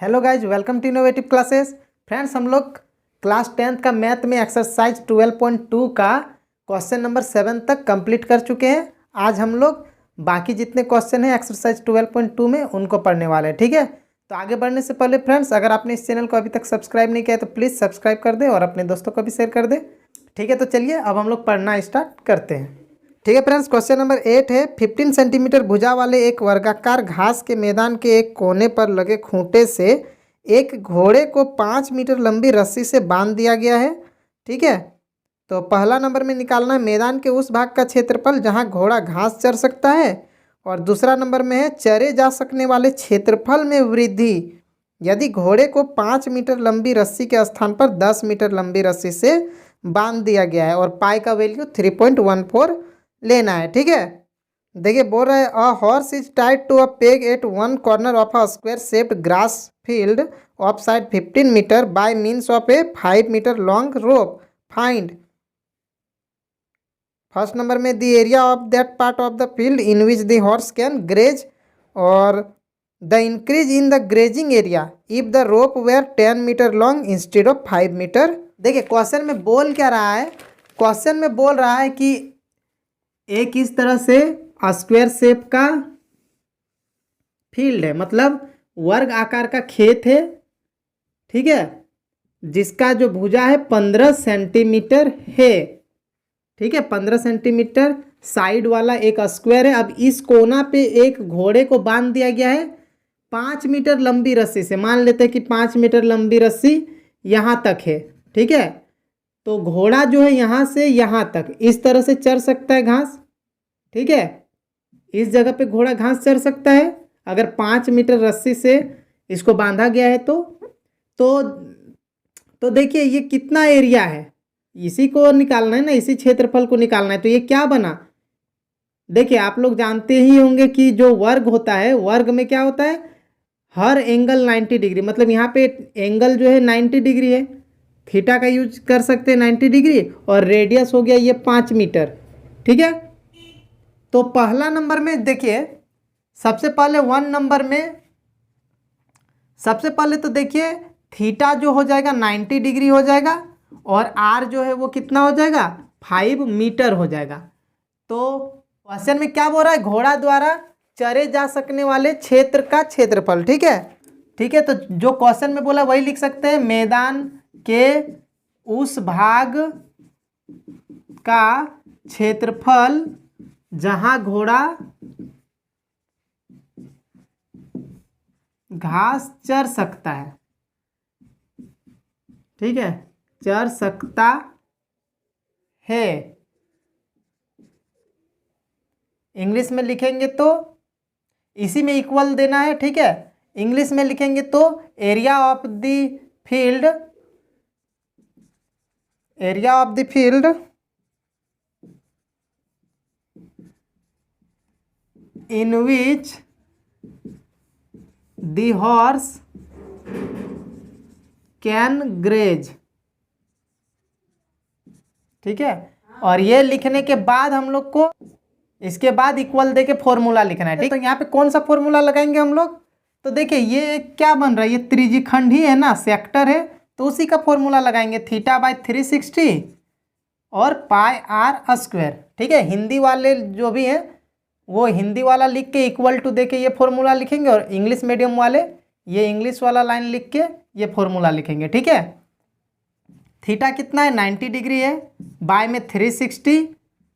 Hello guys, welcome to innovative classes. Friends, हम लोग class 10th का मैथ में एक्सरसाइज 12.2 का क्वेश्चन नंबर 7 तक कंप्लीट कर चुके हैं। आज हम लोग बाकी जितने क्वेश्चन हैं एक्सरसाइज 12.2 में उनको पढ़ने वाले हैं। ठीक है, तो आगे बढ़ने से पहले फ्रेंड्स, अगर आपने इस चैनल को अभी तक सब्सक्राइब नहीं किया है तो प्लीज़ सब्सक्राइब कर दें और अपने दोस्तों को भी शेयर कर दें। ठीक है, तो चलिए अब हम लोग पढ़ना स्टार्ट करते हैं। ठीक है फ्रेंड्स, क्वेश्चन नंबर 8 है 15 सेंटीमीटर भुजा वाले एक वर्गाकार घास के मैदान के एक कोने पर लगे खूंटे से एक घोड़े को 5 मीटर लंबी रस्सी से बांध दिया गया है। ठीक है, तो पहला नंबर में निकालना है मैदान के उस भाग का क्षेत्रफल जहां घोड़ा घास चर सकता है, और दूसरा नंबर में है चरे जा सकने वाले क्षेत्रफल में वृद्धि यदि घोड़े को 5 मीटर लंबी रस्सी के स्थान पर 10 मीटर लंबी रस्सी से बांध दिया गया है, और पाई का वैल्यू 3.14 लेना है। ठीक है, देखिए बोल रहा है a horse is tied to a peg at one corner of a square shaped grass field of side 15 metre by means of a 5 metre long rope. Find first number में the area of that part of the field in which the horse can graze, और the increase in the grazing area if the rope were 10 metre long instead of 5 metre. देखिए question में बोल क्या रहा है, question में बोल रहा है कि एक इस तरह से स्क्वायर शेप का फील्ड है, मतलब वर्ग आकार का खेत है। ठीक है, जिसका जो भुजा है 15 सेंटीमीटर है। ठीक है, 15 सेंटीमीटर साइड वाला एक स्क्वायर है। अब इस कोना पे एक घोड़े को बांध दिया गया है 5 मीटर लंबी रस्सी से। मान लेते हैं कि 5 मीटर लंबी रस्सी यहाँ तक है। ठीक है, तो घोड़ा जो है यहाँ से यहाँ तक इस तरह से चर सकता है घास। ठीक है, इस जगह पे घोड़ा घास चर सकता है अगर 5 मीटर रस्सी से इसको बांधा गया है तो देखिए ये कितना एरिया है, इसी को निकालना है ना, इसी क्षेत्रफल को निकालना है। तो ये क्या बना, देखिए आप लोग जानते ही होंगे कि जो वर्ग होता है, वर्ग में क्या होता है, हर एंगल 90 डिग्री, मतलब यहाँ पे एंगल जो है 90 डिग्री है। थीटा का यूज कर सकते हैं 90 डिग्री, और रेडियस हो गया ये 5 मीटर। ठीक है, तो पहला नंबर में देखिए सबसे पहले 1 नंबर में सबसे पहले तो देखिए थीटा जो हो जाएगा 90 डिग्री हो जाएगा, और आर जो है वो कितना हो जाएगा 5 मीटर हो जाएगा। तो क्वेश्चन में क्या बोल रहा है, घोड़ा द्वारा चरे जा सकने वाले क्षेत्र का क्षेत्रफल। ठीक है, ठीक है, तो जो क्वेश्चन में बोला वही लिख सकते हैं, मैदान के उस भाग का क्षेत्रफल जहां घोड़ा घास चर सकता है। ठीक है, चर सकता है। इंग्लिश में लिखेंगे तो इसी में इक्वल देना है। ठीक है, इंग्लिश में लिखेंगे तो area of the field, area of the field in which the horse can graze। ठीक है, और ये लिखने के बाद हम लोग को इसके बाद इक्वल देके फॉर्मूला लिखना है। ठीक, तो यहाँ पे कौन सा फॉर्मूला लगाएंगे हम लोग, तो देखिए ये क्या बन रहा है, ये त्रिज्यखंड ही है ना, सेक्टर है, तो उसी का फॉर्मूला लगाएंगे, थीटा बाय 360 और पाई आर स्क्वायर। ठीक है, हिंदी वाले जो भी हैं वो हिंदी वाला लिख के इक्वल टू दे के ये फॉर्मूला लिखेंगे, और इंग्लिश मीडियम वाले ये इंग्लिश वाला लाइन लिख के ये फॉर्मूला लिखेंगे। ठीक है, थीटा कितना है 90 डिग्री है, बाय में 360,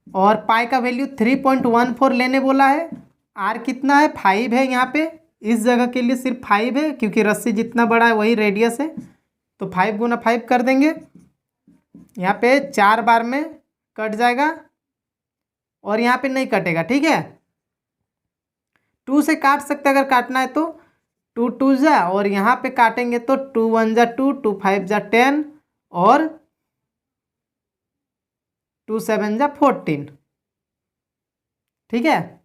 और पाई का वैल्यू 3.14 लेने बोला है। आर कितना है 5 है, यहाँ पे इस जगह के लिए सिर्फ 5 है क्योंकि रस्सी जितना बड़ा है वही रेडियस है, तो 5 गुना 5 कर देंगे। यहाँ पे 4 बार में कट जाएगा और यहाँ पे नहीं कटेगा। ठीक है, 2 से काट सकते अगर काटना है तो 2 2 जा, और यहाँ पे काटेंगे तो 2 1 जा 2, 2 5 जा 10, और 2 7 जा 14। ठीक है,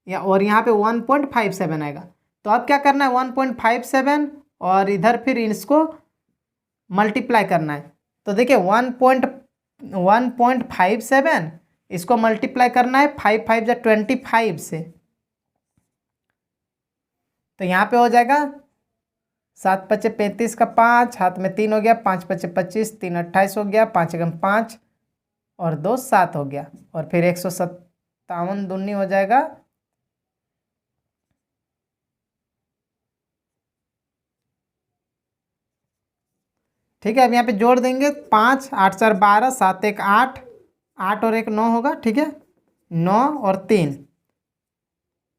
और यहाँ पे 1.57 आएगा। तो अब क्या करना है 1.57 और इधर फिर इसको मल्टीप्लाई करना है। तो देखिए 1.57 इसको मल्टीप्लाई करना है 5 5 जा 25 से, तो यहाँ पे हो जाएगा 7 पचे 35 का 5, हाथ में 3 हो गया, 5 पचे 25, 3 28 हो गया, 5 एकम 5 और 2 7 हो गया, और फिर 157 दूनी हो जाएगा। ठीक है, अब यहाँ पे जोड़ देंगे 5, 8 4 12, 7 1 8, 8 और 1 9 होगा। ठीक है, 9 और 3,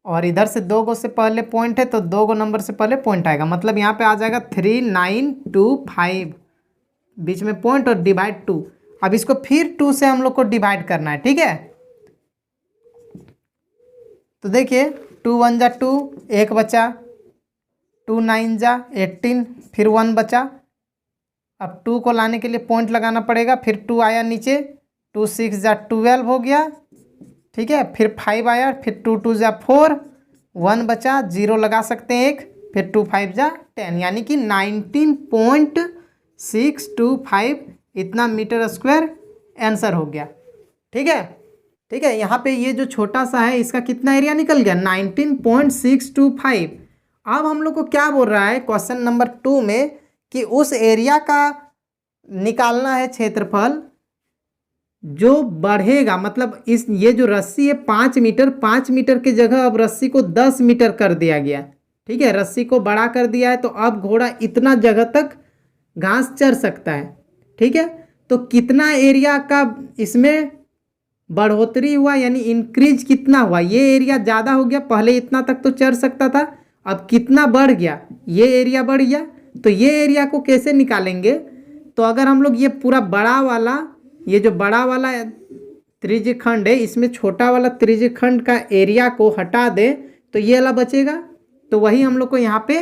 और इधर से 2 गो से पहले पॉइंट है तो 2 गो नंबर से पहले पॉइंट आएगा, मतलब यहाँ पे आ जाएगा 3925, बीच में पॉइंट और डिवाइड 2। अब इसको फिर 2 से हम लोग को डिवाइड करना है। ठीक है, तो देखिए 2 1 जा 2, 1 बचा, 2 9 जा 18, फिर 1 बचा। अब 2 को लाने के लिए पॉइंट लगाना पड़ेगा, फिर 2 आया नीचे, 2 6 जा 12 हो गया। ठीक है, फिर 5 आया, फिर 2 2 जा 4, 1 बचा, 0 लगा सकते हैं एक, फिर 2 5 जा 10, यानी कि 19.625 इतना मीटर स्क्वायर आंसर हो गया। ठीक है, ठीक है, यहाँ पे ये जो छोटा सा है इसका कितना एरिया निकल गया, 19.625। अब हम लोग को क्या बोल रहा है क्वेश्चन नंबर 2 में कि उस एरिया का निकालना है क्षेत्रफल जो बढ़ेगा, मतलब इस ये जो रस्सी है 5 मीटर, 5 मीटर की जगह अब रस्सी को 10 मीटर कर दिया गया। ठीक है, रस्सी को बड़ा कर दिया है तो अब घोड़ा इतना जगह तक घास चर सकता है। ठीक है, तो कितना एरिया का इसमें बढ़ोतरी हुआ, यानी इंक्रीज कितना हुआ, ये एरिया ज़्यादा हो गया, पहले इतना तक तो चर सकता था, अब कितना बढ़ गया, ये एरिया बढ़ गया। तो ये एरिया को कैसे निकालेंगे, तो अगर हम लोग ये पूरा बड़ा वाला, ये जो बड़ा वाला त्रिज्यखंड है इसमें छोटा वाला त्रिज्यखंड का एरिया को हटा दे तो ये वाला बचेगा, तो वही हम लोग को यहाँ पे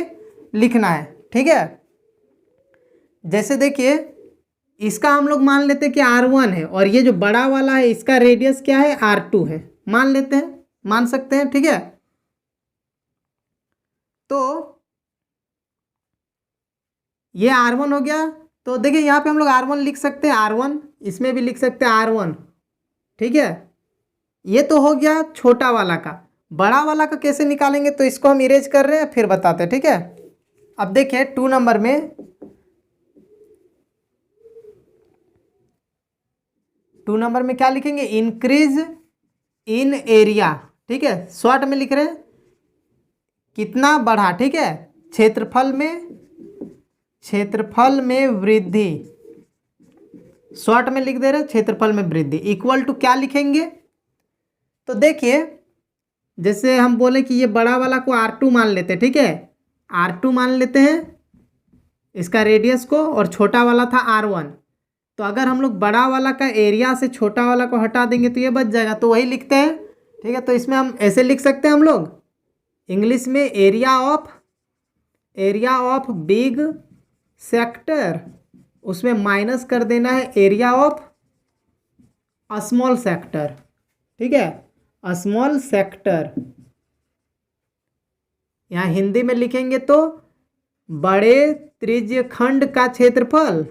लिखना है। ठीक है, जैसे देखिए इसका हम लोग मान लेते हैं कि R1 है, और ये जो बड़ा वाला है इसका रेडियस क्या है, R2 है, मान लेते हैं, मान सकते हैं। ठीक है, तो ये R1 हो गया, तो देखिए यहाँ पे हम लोग R1 लिख सकते हैं, R1 इसमें भी लिख सकते हैं R1। ठीक है, ये तो हो गया छोटा वाला का। बड़ा वाला का कैसे निकालेंगे, तो इसको हम इरेज कर रहे हैं फिर बताते हैं। ठीक है, अब देखिए 2 नंबर में, 2 नंबर में क्या लिखेंगे, इंक्रीज इन एरिया। ठीक है, शॉर्ट में लिख रहे हैं कितना बढ़ा। ठीक है, क्षेत्रफल में वृद्धि, शॉर्ट में लिख दे रहे हैं क्षेत्रफल में वृद्धि, इक्वल टू क्या लिखेंगे, तो देखिए जैसे हम बोले कि ये बड़ा वाला को R2 मान लेते हैं। ठीक है, R2 मान लेते हैं इसका रेडियस को, और छोटा वाला था R1, तो अगर हम लोग बड़ा वाला का एरिया से छोटा वाला को हटा देंगे तो ये बच जाएगा, तो वही लिखते हैं। ठीक है, तो इसमें हम ऐसे लिख सकते हैं हम लोग इंग्लिश में, एरिया ऑफ बिग सेक्टर, उसमें माइनस कर देना है एरिया ऑफ स्मॉल सेक्टर। ठीक है, स्मॉल सेक्टर, यहाँ हिंदी में लिखेंगे तो बड़े त्रिज्यखंड का क्षेत्रफल,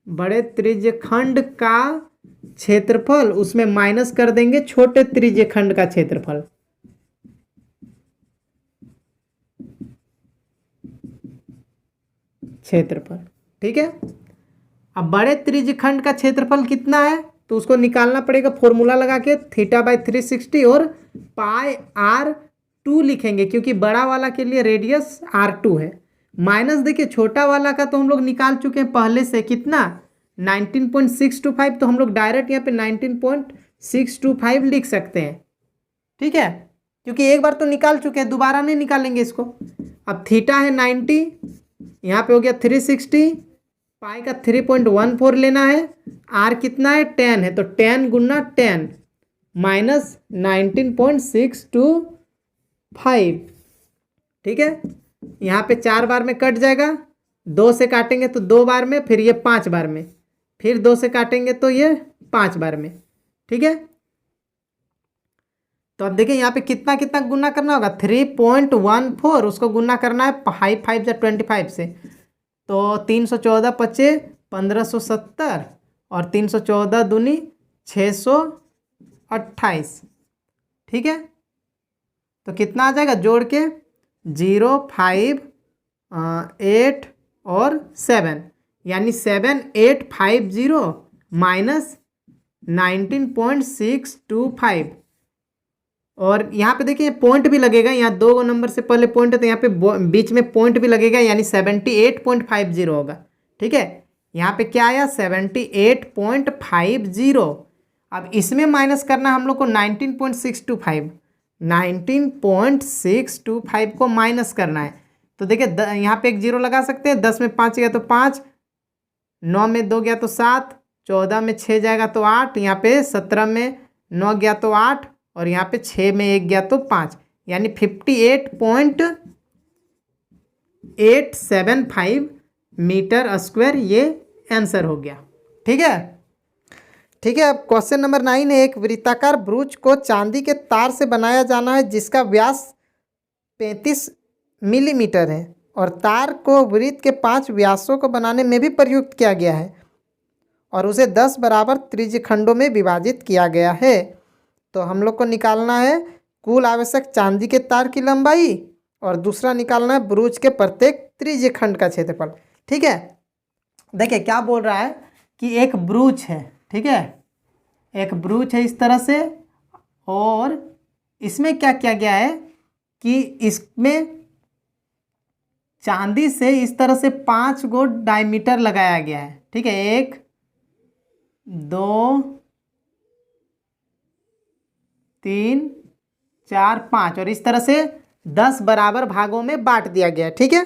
बड़े त्रिज्यखंड का क्षेत्रफल, उसमें माइनस कर देंगे छोटे त्रिज्यखंड का क्षेत्रफल। ठीक है, अब बड़े त्रिज्यखंड का क्षेत्रफल कितना है तो उसको निकालना पड़ेगा, फॉर्मूला लगा के θ/360 और πr2 लिखेंगे, क्योंकि बड़ा वाला के लिए रेडियस R2 है। माइनस देखिए छोटा वाला का तो हम लोग निकाल चुके हैं पहले से, कितना 19.625, तो हम लोग डायरेक्ट यहाँ पे 19.625 लिख सकते हैं। ठीक है, क्योंकि एक बार तो निकाल चुके हैं, दोबारा नहीं निकालेंगे इसको। अब थीटा है 90, यहाँ पे हो गया 360, पाई का 3.14 लेना है, आर कितना है 10 है, तो 10 गुना 10 माइनस 19.625। ठीक है, यहाँ पे 4 बार में कट जाएगा, 2 से काटेंगे तो 2 बार में, फिर ये 5 बार में, फिर 2 से काटेंगे तो ये 5 बार में। ठीक है, तो अब देखिए यहाँ पे कितना कितना गुना करना होगा, 3.14, उसको गुना करना है 5 5 या 25 से, तो 314 पचे 1570 और 314 दूनी 628। ठीक है, तो कितना आ जाएगा जोड़ के 05 8 और 7, यानी 7850 माइनस 19.625। और यहाँ पे देखिए पॉइंट भी लगेगा, यहाँ 2 नंबर से पहले पॉइंट है तो यहाँ पे बीच में पॉइंट भी लगेगा, यानी 78.50 होगा। ठीक है, यहाँ पे क्या आया 78.50। अब इसमें माइनस करना हम लोग को 19.625 को माइनस करना है। तो देखिए यहाँ पे एक जीरो लगा सकते हैं, 10 में 5 गया तो 5, 9 में 2 गया तो 7, 14 में 6 जाएगा तो 8, यहाँ पे 17 में 9 गया तो 8, और यहाँ पे 6 में 1 गया तो 5, यानी 58.875 मीटर स्क्वायर ये आंसर हो गया। ठीक है, ठीक है। अब क्वेश्चन नंबर 9 है, एक वृत्ताकार ब्रूच को चांदी के तार से बनाया जाना है जिसका व्यास 35 मिलीमीटर है और तार को वृत्त के 5 व्यासों को बनाने में भी प्रयुक्त किया गया है और उसे 10 बराबर त्रिज्यखंडों में विभाजित किया गया है। तो हम लोग को निकालना है कुल आवश्यक चांदी के तार की लंबाई और दूसरा निकालना है ब्रूच के प्रत्येक त्रिज्यखंड का क्षेत्रफल। ठीक है, देखिए क्या बोल रहा है कि एक ब्रूच है। ठीक है, एक ब्रूच है इस तरह से, और इसमें क्या किया गया है कि इसमें चांदी से इस तरह से 5 गो डायमीटर लगाया गया है। ठीक है, 1 2 3 4 5, और इस तरह से 10 बराबर भागों में बांट दिया गया है। ठीक है,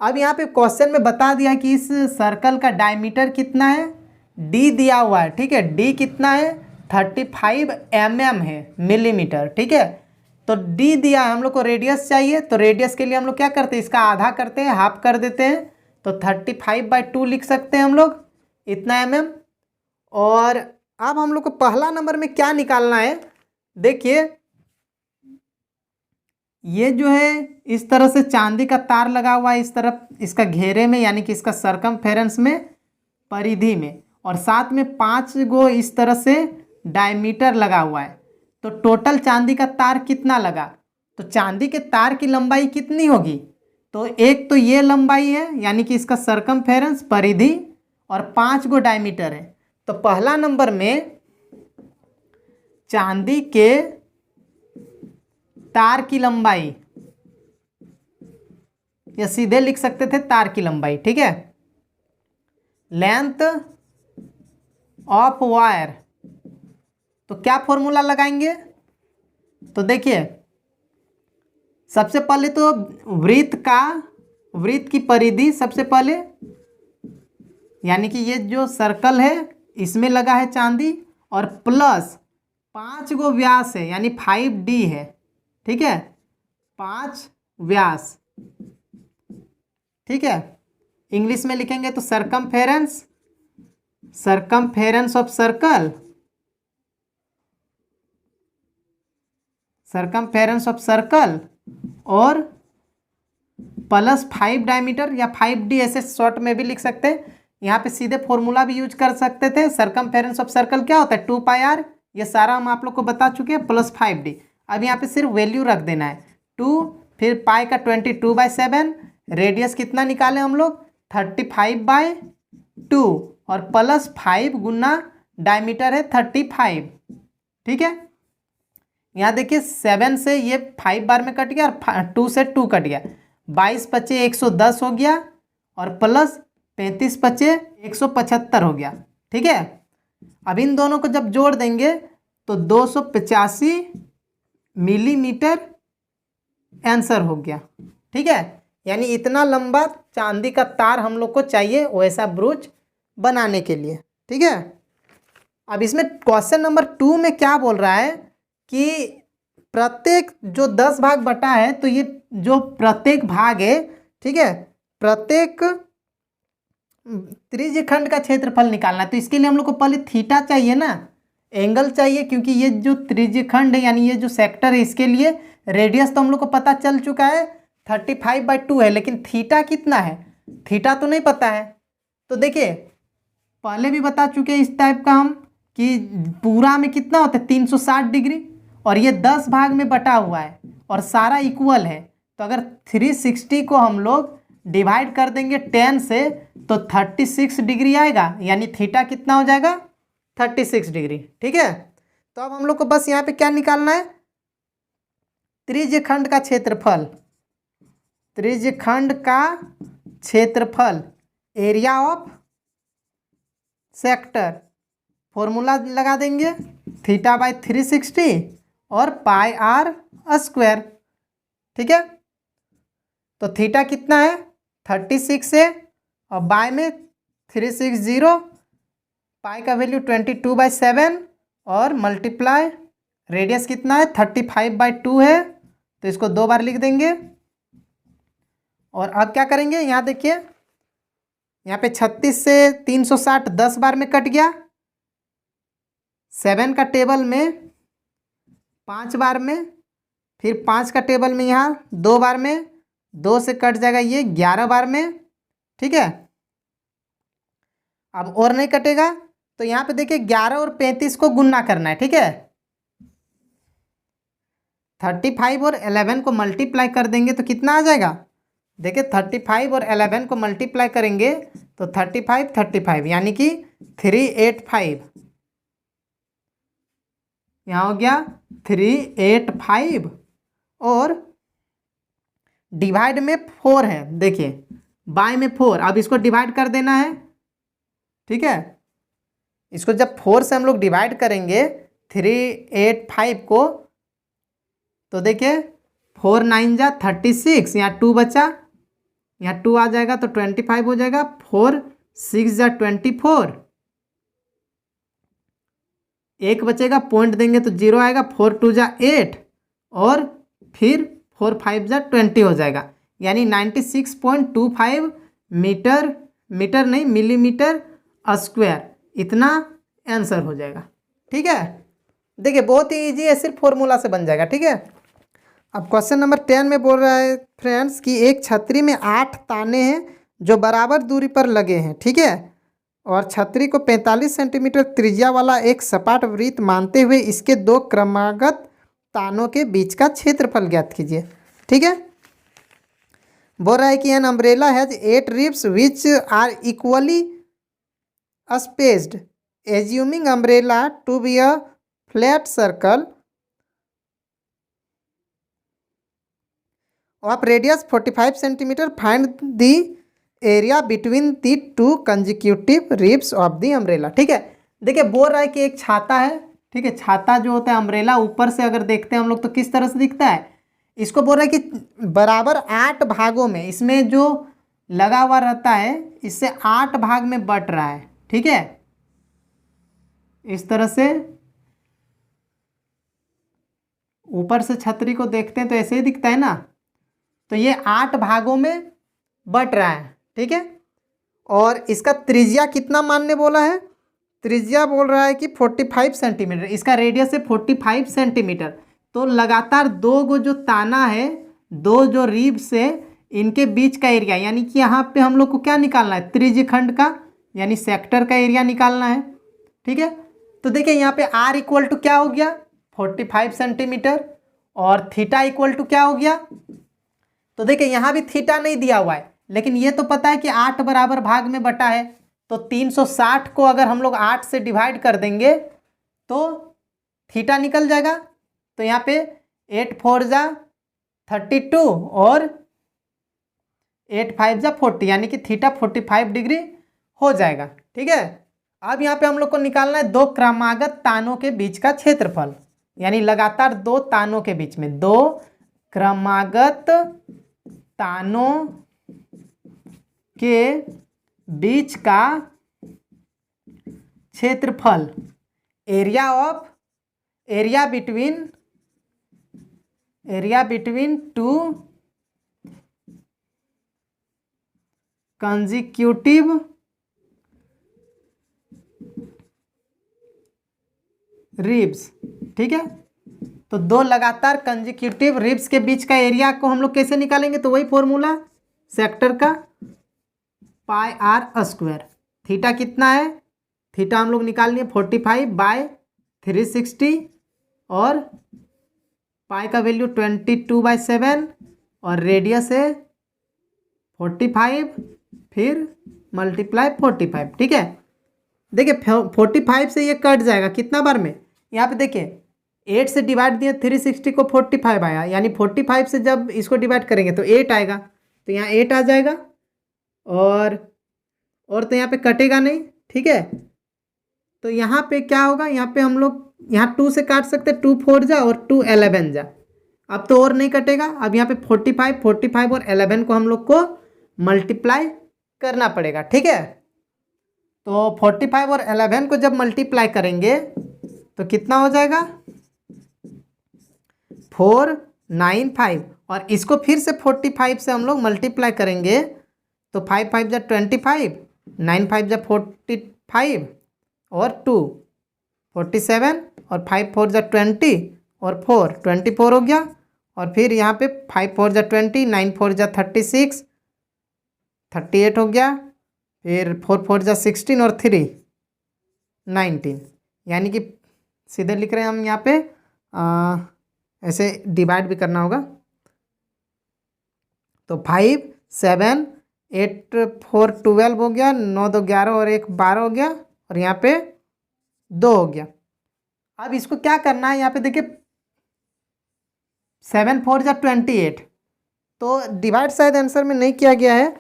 अब यहाँ पे क्वेश्चन में बता दिया कि इस सर्कल का डायमीटर कितना है, डी दिया हुआ है। ठीक है, डी कितना है 35 mm है, मिलीमीटर। ठीक है, तो डी दिया है, हम लोग को रेडियस चाहिए, तो रेडियस के लिए हम लोग क्या करते हैं, इसका आधा करते हैं, हाफ कर देते हैं, तो 35/2 लिख सकते हैं हम लोग, इतना mm। और अब हम लोग को पहला नंबर में क्या निकालना है, देखिए ये जो है इस तरह से चांदी का तार लगा हुआ है इस तरफ, इसका घेरे में, यानी कि इसका सरकमफेरेंस में, परिधि में, और साथ में 5 गो इस तरह से डायमीटर लगा हुआ है। तो टोटल चांदी का तार कितना लगा, तो चांदी के तार की लंबाई कितनी होगी, तो एक तो ये लंबाई है, यानी कि इसका सरकमफेरेंस, परिधि, और 5 गो डायमीटर है। तो पहला नंबर में चांदी के तार की लंबाई, या सीधे लिख सकते थे तार की लंबाई। ठीक है, लेंथ ऑफ वायर, तो क्या फॉर्मूला लगाएंगे, तो देखिए सबसे पहले तो वृत्त की परिधि सबसे पहले, यानी कि ये जो सर्कल है इसमें लगा है चांदी, और प्लस 5 गो व्यास है, यानी 5D है। ठीक है, 5 व्यास। ठीक है, इंग्लिश में लिखेंगे तो सरकमफेरेंस ऑफ सर्कल, और प्लस 5 डायमीटर, या 5D ऐसे शॉर्ट में भी लिख सकते हैं। यहाँ पे सीधे फॉर्मूला भी यूज कर सकते थे। सरकमफेरेंस ऑफ सर्कल क्या होता है 2πr, ये सारा हम आप लोग को बता चुके हैं, प्लस 5D। अब यहाँ पे सिर्फ वैल्यू रख देना है 2, फिर पाई का 22/7, रेडियस कितना निकाले हम लोग 35/2, और प्लस 5 गुना डायमीटर है 35। ठीक है, यहाँ देखिए 7 से ये 5 बार में कट गया और 2 से 2 कट गया, 22 पचे 110 हो गया, और प्लस 35 पचे 175 हो गया। ठीक है, अब इन दोनों को जब जोड़ देंगे तो 285 मिलीमीटर आंसर हो गया। ठीक है, यानी इतना लंबा चांदी का तार हम लोग को चाहिए वैसा ब्रूच बनाने के लिए। ठीक है, अब इसमें क्वेश्चन नंबर 2 में क्या बोल रहा है कि प्रत्येक जो 10 भाग बटा है, तो ये जो प्रत्येक भाग है, ठीक है, प्रत्येक त्रिज्यखंड का क्षेत्रफल निकालना है। तो इसके लिए हम लोग को पहले थीटा चाहिए ना, एंगल चाहिए, क्योंकि ये जो त्रिज्यखंड है यानी ये जो सेक्टर है इसके लिए रेडियस तो हम लोग को पता चल चुका है 35/2 है, लेकिन थीटा कितना है, थीटा तो नहीं पता है। तो देखिए पहले भी बता चुके हैं इस टाइप का हम कि पूरा में कितना होता है 360 डिग्री, और ये 10 भाग में बटा हुआ है और सारा इक्वल है। तो अगर 360 को हम लोग डिवाइड कर देंगे 10 से तो 36 डिग्री आएगा, यानी थीटा कितना हो जाएगा 36 डिग्री। ठीक है, तो अब हम लोग को बस यहाँ पे क्या निकालना है, त्रिज्यखंड का क्षेत्रफल, त्रिज्यखंड का क्षेत्रफल, एरिया ऑफ सेक्टर। फॉर्मूला लगा देंगे थीटा बाई 360 और पाई आर स्क्वायर। ठीक है, तो थीटा कितना है 36 है और बाय में 360, पाई का वैल्यू 22/7 और मल्टीप्लाई रेडियस कितना है 35/2 है, तो इसको 2 बार लिख देंगे। और अब क्या करेंगे, यहाँ देखिए, यहाँ पे 36 से 360 10 बार में कट गया, 7 का टेबल में 5 बार में, फिर 5 का टेबल में यहाँ 2 बार में, 2 से कट जाएगा ये 11 बार में। ठीक है, अब और नहीं कटेगा, तो यहाँ पे देखिए 11 और 35 को गुणा करना है। ठीक है, 35 और 11 को मल्टीप्लाई कर देंगे तो कितना आ जाएगा, देखिए 35 और 11 को मल्टीप्लाई करेंगे तो 35 यानी कि 385, यहाँ हो गया 385 और डिवाइड में 4 है, देखिए बाय में 4, अब इसको डिवाइड कर देना है। ठीक है, इसको जब 4 से हम लोग डिवाइड करेंगे 385 को, तो देखिए 4 9 जा 36, यहाँ 2 बचा, यहाँ 2 आ जाएगा तो 25 हो जाएगा, 4 6 जा 24, एक बचेगा, पॉइंट देंगे तो 0 आएगा, 4 2 जा 8 और फिर 4 5 जा 20 हो जाएगा, यानी 96.25 मीटर, मीटर नहीं मिलीमीटर स्क्वायर, इतना आंसर हो जाएगा। ठीक है, देखिए बहुत ही इजी है, सिर्फ फॉर्मूला से बन जाएगा। ठीक है, अब क्वेश्चन नंबर 10 में बोल रहा है फ्रेंड्स कि एक छतरी में 8 ताने हैं जो बराबर दूरी पर लगे हैं। ठीक है, और छतरी को 45 सेंटीमीटर त्रिज्या वाला एक सपाट वृत्त मानते हुए इसके 2 क्रमागत तानों के बीच का क्षेत्रफल ज्ञात कीजिए। ठीक है, बोल रहा है कि an umbrella has 8 ribs which are equally spaced, assuming umbrella to be a flat circle of radius 45 centimeter, find the area between the 2 consecutive ribs of the umbrella। ठीक है, देखिए बोल रहा है कि एक छाता है। ठीक है, छाता जो होता है अम्ब्रेला, ऊपर से अगर देखते हैं हम लोग तो किस तरह से दिखता है, इसको बोल रहा है कि बराबर 8 भागों में इसमें जो लगा हुआ रहता है इससे 8 भाग में बट रहा है। ठीक है, इस तरह से ऊपर से छतरी को देखते हैं तो ऐसे ही दिखता है ना, तो ये 8 भागों में बट रहा है। ठीक है, और इसका त्रिज्या कितना मानने बोला है, त्रिज्या बोल रहा है कि 45 सेंटीमीटर, इसका रेडियस है 45 सेंटीमीटर। तो लगातार 2 गो जो ताना है, 2 जो रिब्स है, इनके बीच का एरिया, यानी कि यहाँ पे हम लोग को क्या निकालना है, त्रिज्यखंड का यानी सेक्टर का एरिया निकालना है। ठीक है, तो देखिए यहाँ पे r इक्वल टू क्या हो गया 45 सेंटीमीटर और थीटा इक्वल टू क्या हो गया, तो देखिए यहाँ भी थीटा नहीं दिया हुआ है, लेकिन ये तो पता है कि 8 बराबर भाग में बटा है, तो 360 को अगर हम लोग 8 से डिवाइड कर देंगे तो थीटा निकल जाएगा। तो यहाँ पे 8 4 जा 32 और 8 5 जा 40, यानी कि थीटा 45 डिग्री हो जाएगा। ठीक है, अब यहाँ पे हम लोग को निकालना है 2 क्रमागत तानों के बीच का क्षेत्रफल, यानी लगातार 2 तानों के बीच में, 2 क्रमागत तानों के बीच का क्षेत्रफल, एरिया बिटवीन 2 कंसेक्यूटिव रिब्स। ठीक है, तो 2 लगातार कंसेक्यूटिव रिब्स के बीच का एरिया को हम लोग कैसे निकालेंगे, तो वही फॉर्मूला सेक्टर का पाई आर स्क्वायर। थीटा कितना है, थीटा हम लोग निकाल लिए 45/360 और पाई का वैल्यू 22/7 और रेडियस है 45 फिर मल्टीप्लाई 45, ठीक है। देखिए 45 से ये कट जाएगा कितना बार में, यहाँ पे देखिए 8 से डिवाइड दिए 360 को 45 आया, यानी 45 से जब इसको डिवाइड करेंगे तो 8 आएगा, तो यहाँ 8 आ जाएगा और तो यहाँ पे कटेगा नहीं, ठीक है। तो यहाँ पे क्या होगा, यहाँ पे हम लोग यहाँ 2 से काट सकते, 2 4 जा और 2 11 जा, अब तो और नहीं कटेगा। अब यहाँ पे 45 और 11 को हम लोग को मल्टीप्लाई करना पड़ेगा, ठीक है। तो 45 और 11 को जब मल्टीप्लाई करेंगे तो कितना हो जाएगा 495, और इसको फिर से 45 से हम लोग मल्टीप्लाई करेंगे तो 5 5 जा 25, 9 5 जा 45 और 2 47 और 5 4 जा 20 और 4 24 हो गया, और फिर यहाँ पे 5 4 जा 20, 9 4 जा 36 38 हो गया, फिर 4 4 जा 16 और 3 19, यानी कि सीधे लिख रहे हैं हम यहाँ पे ऐसे डिवाइड भी करना होगा। तो 5 7 8 4 12 हो गया, 9 2 11 और 1 12 हो गया, और यहाँ पे 2 हो गया। अब इसको क्या करना है, यहाँ पे देखिए 7 4 जा 28, तो डिवाइड शायद आंसर में नहीं किया गया है।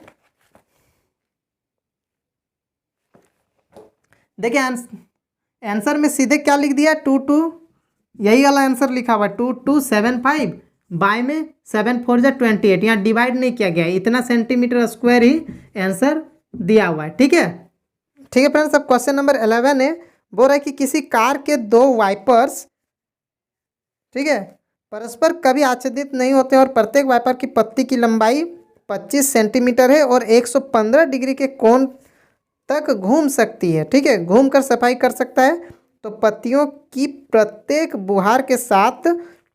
देखिए आंसर में सीधे क्या लिख दिया 2 2, यही वाला आंसर लिखा हुआ 2 2 7 5, बाय में 7 4 जा 28, यहाँ डिवाइड नहीं किया गया है, इतना सेंटीमीटर स्क्वायर ही आंसर दिया हुआ है, ठीक है। ठीक है फ्रेंड्स, अब क्वेश्चन नंबर 11 है, बोल रहा है कि किसी कार के 2 वाइपर्स, ठीक है, परस्पर कभी आच्छादित नहीं होते और प्रत्येक वाइपर की पत्ती की लंबाई 25 सेंटीमीटर है और 115 डिग्री के कोण तक घूम सकती है, ठीक है, घूम कर सफाई कर सकता है। तो पत्तियों की प्रत्येक बुहार के साथ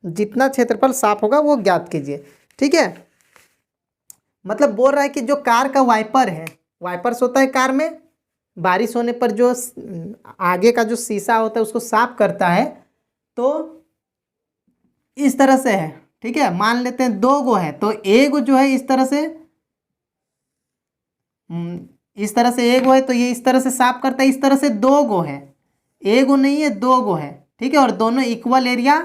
जितना क्षेत्रफल साफ होगा वो ज्ञात कीजिए, ठीक है। मतलब बोल रहा है कि जो कार का वाइपर है, वाइपर्स होता है कार में, बारिश होने पर जो आगे का जो शीशा होता है उसको साफ करता है, तो इस तरह से है, ठीक है। मान लेते हैं 2 गो है, तो एक जो है इस तरह से एक गो है, तो ये इस तरह से साफ करता है, इस तरह से 2 गो है, एक गो नहीं है 2 गो है, ठीक है, और दोनों इक्वल एरिया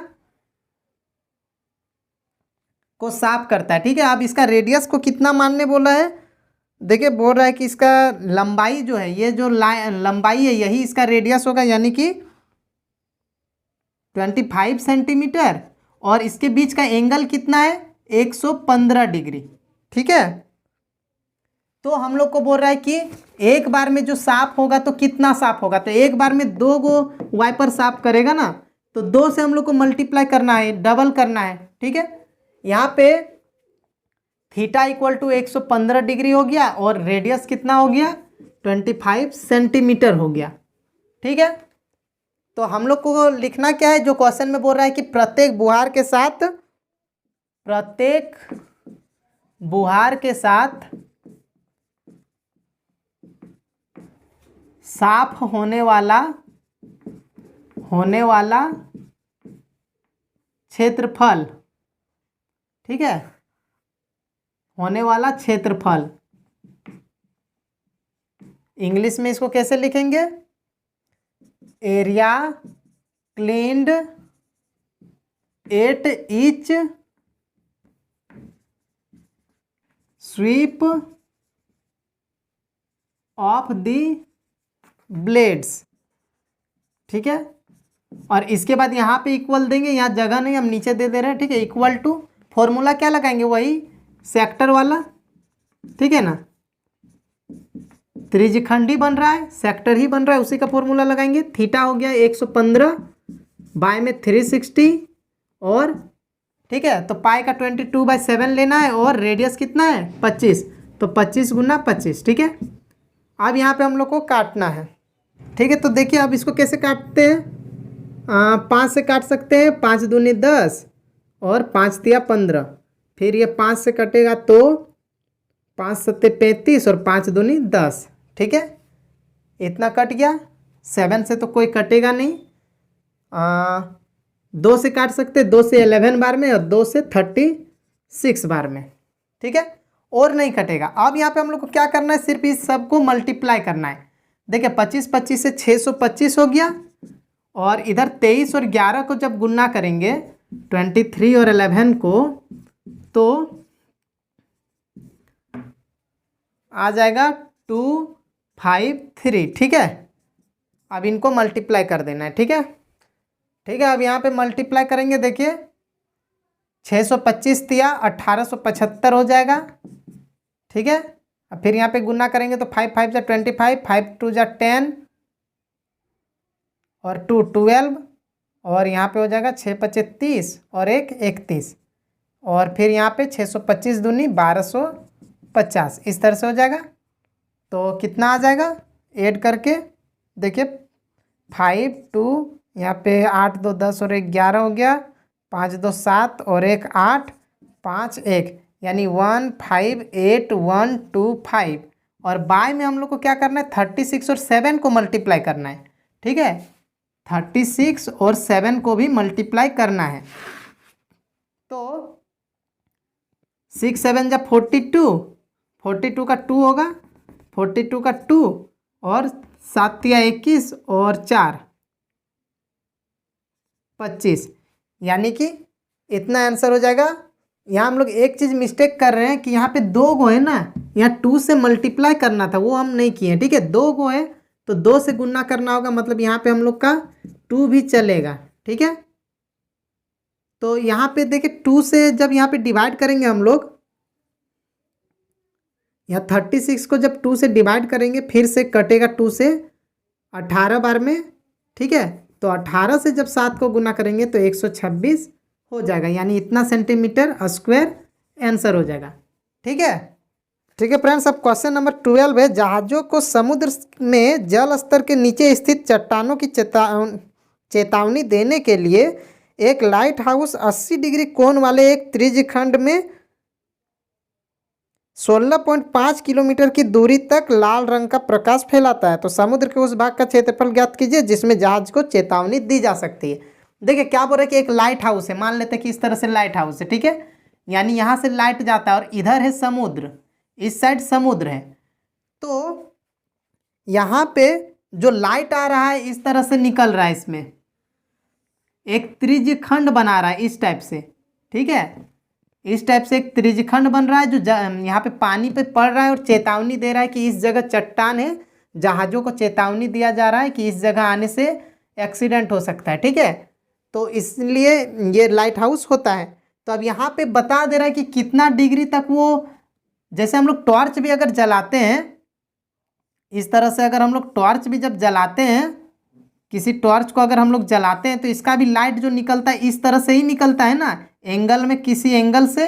को साफ करता है, ठीक है। अब इसका रेडियस को कितना मानने बोला है, देखिए बोल रहा है कि इसका लंबाई जो है, ये जो लंबाई है यही इसका रेडियस होगा, यानी कि 25 सेंटीमीटर, और इसके बीच का एंगल कितना है 115 डिग्री, ठीक है। तो हम लोग को बोल रहा है कि एक बार में जो साफ होगा तो कितना साफ होगा, तो एक बार में 2 गो वाइपर साफ करेगा ना, तो 2 से हम लोग को मल्टीप्लाई करना है, डबल करना है, ठीक है। यहाँ पे थीटा इक्वल टू 115 डिग्री हो गया और रेडियस कितना हो गया 25 सेंटीमीटर हो गया, ठीक है। तो हम लोग को लिखना क्या है, जो क्वेश्चन में बोल रहा है कि प्रत्येक बुहार के साथ साफ होने वाला क्षेत्रफल, ठीक है, होने वाला क्षेत्रफल, इंग्लिश में इसको कैसे लिखेंगे, area cleaned at each sweep of the blades, ठीक है। और इसके बाद यहाँ पे इक्वल देंगे, यहाँ जगह नहीं हम नीचे दे रहे हैं, ठीक है। इक्वल टू फॉर्मूला क्या लगाएंगे, वही सेक्टर वाला, ठीक है ना, त्रिज्यखंडी बन रहा है, सेक्टर ही बन रहा है, उसी का फॉर्मूला लगाएंगे। थीटा हो गया 115, बाय में 360, और ठीक है, तो पाई का 22/7 लेना है, और रेडियस कितना है 25, तो 25 गुना 25, ठीक है। अब यहाँ पे हम लोग को काटना है, ठीक है। तो देखिए अब इसको कैसे काटते हैं, 5 से काट सकते हैं, 5 दूनी 10 और 5 तिया 15, फिर ये 5 से कटेगा तो 5 सत्ते 35 और 5 दूनी 10, ठीक है, इतना कट गया। 7 से तो कोई कटेगा नहीं, 2 से काट सकते, 2 से 11 बार में और 2 से 36 बार में, ठीक है। और नहीं कटेगा। अब यहाँ पे हम लोग को क्या करना है, सिर्फ इस सबको मल्टीप्लाई करना है। देखिए 25 25 से 625 हो गया, और इधर 23 और 11 को जब गुना करेंगे 23 और 11 को, तो आ जाएगा 253। ठीक है, अब इनको मल्टीप्लाई कर देना है। ठीक है, ठीक है, अब यहाँ पे मल्टीप्लाई करेंगे। देखिए 625 दिया 1875 हो जाएगा। ठीक है, अब फिर यहाँ पे गुना करेंगे तो 5 5 जा 25, 5 2 जा 10 और 2 12, और यहाँ पे हो जाएगा 6 25 30 और 1 31, और फिर यहाँ पे 625 दूनी 1250, इस तरह से हो जाएगा। तो कितना आ जाएगा ऐड करके, देखिए 5 2, यहाँ पे 8 2 10 और 1 11 हो गया, 5 2 7 और 1 8, 5 1, यानी 158125। और बाय में हम लोग को क्या करना है, 36 और 7 को मल्टीप्लाई करना है। ठीक है, 36 और 7 को भी मल्टीप्लाई करना है। तो 6 7 जा 42, 42 का 2 होगा, 42 का 2, और 7 या 21 और 4 25, यानी कि इतना आंसर हो जाएगा। यहाँ हम लोग एक चीज़ मिस्टेक कर रहे हैं कि यहाँ पे 2 गो है ना, यहाँ 2 से मल्टीप्लाई करना था, वो हम नहीं किए। ठीक है, 2 गो है तो 2 से गुना करना होगा, मतलब यहाँ पे हम लोग का 2 भी चलेगा। ठीक है, तो यहाँ पे देखिए 2 से जब यहाँ पे डिवाइड करेंगे हम लोग, यहाँ 36 को जब 2 से डिवाइड करेंगे, फिर से कटेगा 2 से 18 बार में। ठीक है, तो 18 से जब 7 को गुना करेंगे तो 126 हो जाएगा, यानी इतना सेंटीमीटर स्क्वायर आंसर हो जाएगा। ठीक है, ठीक है फ्रेंड्स, अब क्वेश्चन नंबर 12 है। जहाज़ों को समुद्र में जल स्तर के नीचे स्थित चट्टानों की चेतावनी देने के लिए एक लाइट हाउस 80 डिग्री कोण वाले एक त्रिज्यखंड में 16.5 किलोमीटर की दूरी तक लाल रंग का प्रकाश फैलाता है, तो समुद्र के उस भाग का क्षेत्रफल ज्ञात कीजिए जिसमें जहाज को चेतावनी दी जा सकती है। देखिए क्या बोल रहे हैं कि एक लाइट हाउस है, मान लेते हैं कि इस तरह से लाइट हाउस है। ठीक है, यानी यहाँ से लाइट जाता है और इधर है समुद्र, इस साइड समुद्र है। तो यहाँ पे जो लाइट आ रहा है इस तरह से निकल रहा है, इसमें एक त्रिज्यखंड बना रहा है इस टाइप से। ठीक है, इस टाइप से एक त्रिज्यखंड बन रहा है जो यहाँ पे पानी पे पड़ रहा है और चेतावनी दे रहा है कि इस जगह चट्टान है। जहाज़ों को चेतावनी दिया जा रहा है कि इस जगह आने से एक्सीडेंट हो सकता है। ठीक है, तो इसलिए ये लाइट हाउस होता है। तो अब यहाँ पे बता दे रहा है कि कितना डिग्री तक वो, जैसे हम लोग टॉर्च भी अगर जलाते हैं, इस तरह से अगर हम लोग टॉर्च भी जब जलाते हैं, किसी टॉर्च को अगर हम लोग जलाते हैं तो इसका भी लाइट जो निकलता है इस तरह से ही निकलता है ना, एंगल में, किसी एंगल से।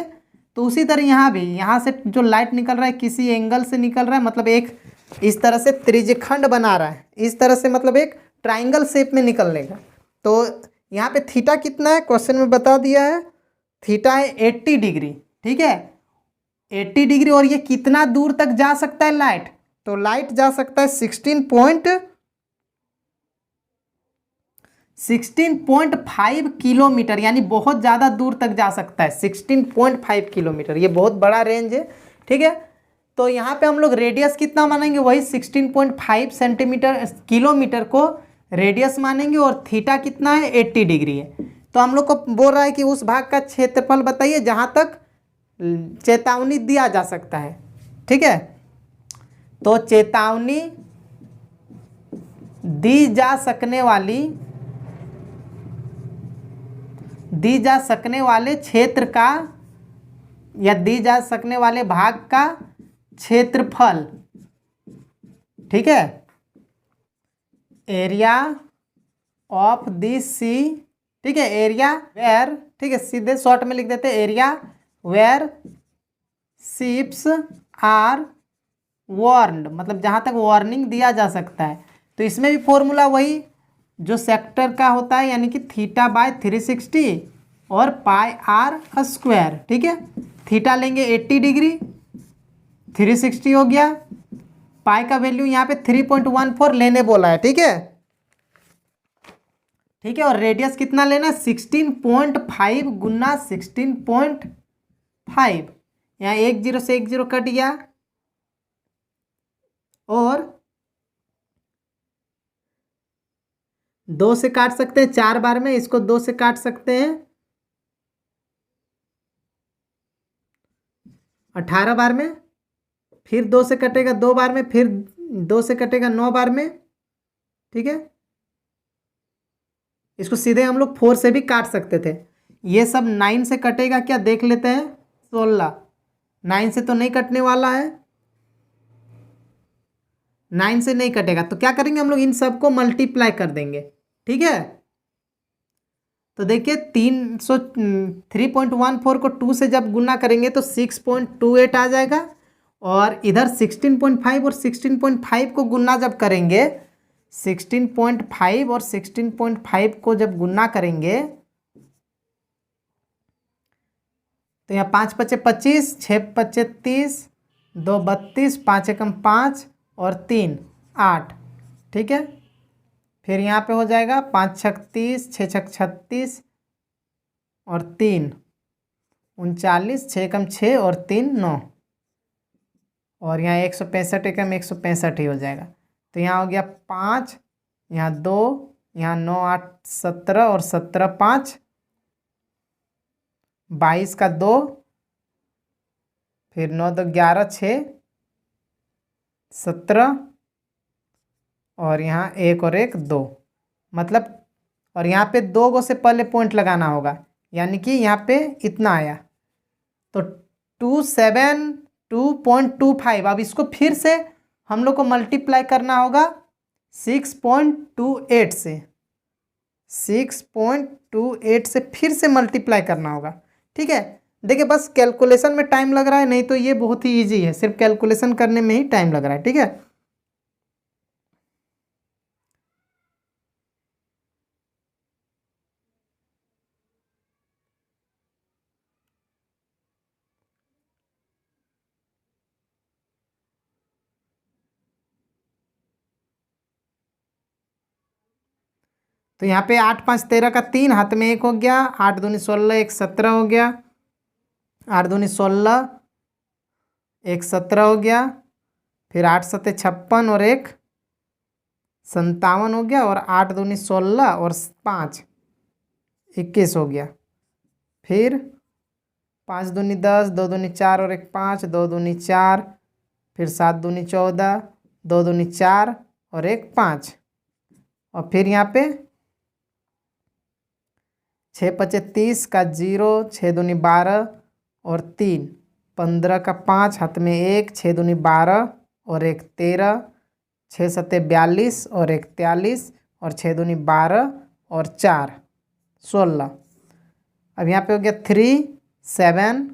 तो उसी तरह यहाँ भी, यहाँ से जो लाइट निकल रहा है किसी एंगल से निकल रहा है, मतलब एक इस तरह से त्रिज्यखंड बना रहा है, इस तरह से, मतलब एक ट्राइंगल शेप में निकलने का। तो यहाँ पे थीटा कितना है क्वेश्चन में बता दिया है, थीटा है 80 डिग्री। ठीक है, 80 डिग्री, और ये कितना दूर तक जा सकता है लाइट, तो लाइट जा सकता है 16.5 किलोमीटर, यानी बहुत ज़्यादा दूर तक जा सकता है। 16.5 किलोमीटर, ये बहुत बड़ा रेंज है। ठीक है, तो यहाँ पे हम लोग रेडियस कितना मानेंगे, वही 16.5 सेंटीमीटर किलोमीटर को रेडियस मानेंगे, और थीटा कितना है 80 डिग्री है। तो हम लोग को बोल रहा है कि उस भाग का क्षेत्रफल बताइए जहाँ तक चेतावनी दिया जा सकता है। ठीक है, तो चेतावनी दी जा सकने वाले क्षेत्र का, या दी जा सकने वाले भाग का क्षेत्रफल। ठीक है, एरिया ऑफ दिस सी। ठीक है, एरिया वेयर, ठीक है, सीधे शॉर्ट में लिख देते हैं, area where ships are warned, मतलब जहाँ तक वार्निंग दिया जा सकता है। तो इसमें भी फॉर्मूला वही जो सेक्टर का होता है, यानी कि थीटा बाय 360 और पाई आर स्क्वायर। ठीक है, थीटा लेंगे 80 डिग्री, 360 हो गया, पाई का वैल्यू यहाँ पे 3.14 लेने बोला है। ठीक है, ठीक है, और रेडियस कितना लेना है, 16.5 गुना 16.5, यहाँ 1 0 से 1 0 कट गया, और 2 से काट सकते हैं 4 बार में, इसको 2 से काट सकते हैं 18 बार में, फिर 2 से कटेगा 2 बार में, फिर 2 से कटेगा 9 बार में। ठीक है, इसको सीधे हम लोग 4 से भी काट सकते थे। ये सब 9 से कटेगा क्या देख लेते हैं। 16, 9 से तो नहीं कटने वाला है, 9 से नहीं कटेगा, तो क्या करेंगे हम लोग, इन सबको मल्टीप्लाई कर देंगे। ठीक है, तो देखिए 3.14 को 2 से जब गुना करेंगे तो 6.28 आ जाएगा, और इधर 16.5 और 16.5 को गुना जब करेंगे, 16.5 और 16.5 को जब गुना करेंगे तो यहाँ 5 पच्चे 25, 6 पच्चे 30, 2 32, 5 एकम 5 और 3 8। ठीक है, फिर यहाँ पे हो जाएगा 5 छक 30, 6 छक 36 और 3 39, 6 एकम 6 और 3 9, और यहाँ 165 एकम 165 ही हो जाएगा। तो यहाँ हो गया 5, यहाँ 2, यहाँ 9 8 17 और 17 5, 22 का 2, फिर 9 2 11 6 17, और यहाँ 1 और 1 2, मतलब, और यहाँ पे 2 गो से पहले पॉइंट लगाना होगा, यानी कि यहाँ पे इतना आया, तो 272.25। अब इसको फिर से हम लोग को मल्टीप्लाई करना होगा 6.28 से, 6.28 से फिर से मल्टीप्लाई करना होगा। ठीक है, देखिए बस कैलकुलेशन में टाइम लग रहा है, नहीं तो ये बहुत ही इजी है, सिर्फ कैलकुलेशन करने में ही टाइम लग रहा है। ठीक है, तो यहाँ पे 8 5 13 का 3 हाथ में 1 हो गया, 8 दूनी 16 1 17 हो गया, 8 दूनी 16 1 17 हो गया, फिर 8 सत्ते 56 और 1 57 हो गया, और 8 दूनी 16 और 5 21 हो गया, फिर 5 दूनी 10, 2 दूनी 4 और 1 5, 2 दूनी 4, फिर 7 दूनी 14, 2 दूनी 4 और 1 5, और फिर यहाँ पे 6 पच्चे 30 का 0, 6 दूनी 12 और 3 15 का 5 हाथ में 1, 6 दूनी 12 और 1 13, 6 सत्ते 42 और 1 43, और 6 दूनी 12 और 4 16। अब यहाँ पे हो गया 3 7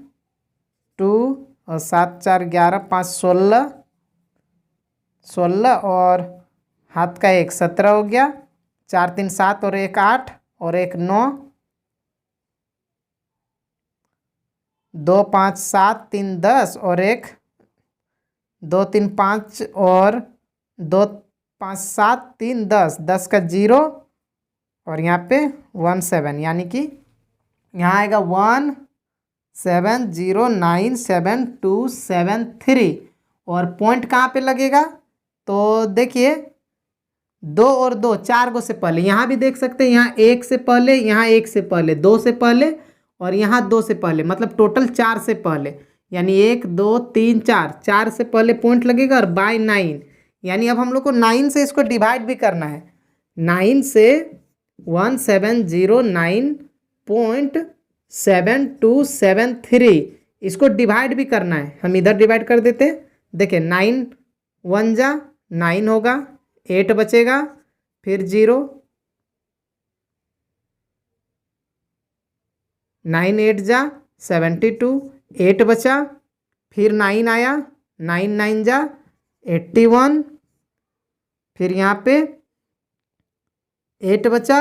2 और 7 4 11 5 16 16, और हाथ का 1 17 हो गया, 4 3 7 और 1 8 और 1 9, 2 5 7 3 10 और 1 2 3 5 और 2 5 7 3 10, 10 का 0, और यहाँ पे 1 7, यानी कि यहाँ आएगा 1 7 0 9 7 2 7 3, और पॉइंट कहाँ पे लगेगा, तो देखिए 2 और 2 4 गो से पहले, यहाँ भी देख सकते हैं, यहाँ 1 से पहले, यहाँ 1 से पहले, 2 से पहले, और यहाँ 2 से पहले, मतलब टोटल 4 से पहले, यानी 1 2 3 4, 4 से पहले पॉइंट लगेगा, और बाय 9, यानी अब हम लोग को 9 से इसको डिवाइड भी करना है, 9 से 1709.7273 इसको डिवाइड भी करना है। हम इधर डिवाइड कर देते हैं, देखिए 9 1 जा 9 होगा, 8 बचेगा, फिर 0, 9 8 जा 72, 8 बचा, फिर 9 आया, 9 9 जा 81, फिर यहाँ पे 8 बचा,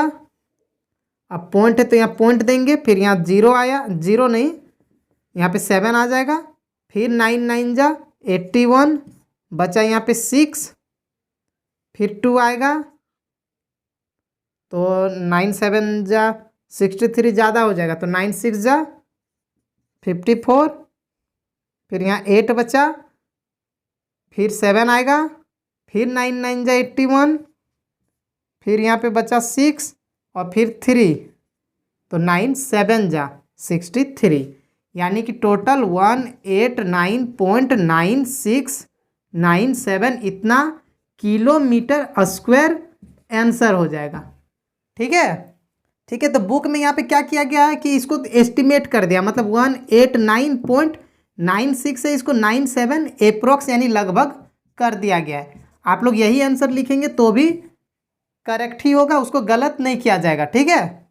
अब पॉइंट है तो यहाँ पॉइंट देंगे, फिर यहाँ 0 आया, 0 नहीं, यहाँ पे 7 आ जाएगा, फिर 9 9 जा 81, बचा यहाँ पे 6, फिर 2 आएगा, तो 9 7 जा 63 ज़्यादा हो जाएगा, तो 9 6 जा 54, फिर यहाँ 8 बचा, फिर 7 आएगा, फिर 9 9 जा 81, फिर यहाँ पे बचा 6 और फिर 3, तो 9 7 जा 63, यानी कि टोटल 189.9697 इतना किलोमीटर स्क्वायर आंसर हो जाएगा। ठीक है, ठीक है। तो बुक में यहाँ पे क्या किया गया है कि इसको एस्टिमेट कर दिया, मतलब 189.96 है, इसको 97 एप्रोक्स यानी लगभग कर दिया गया है। आप लोग यही आंसर लिखेंगे तो भी करेक्ट ही होगा, उसको गलत नहीं किया जाएगा। ठीक है,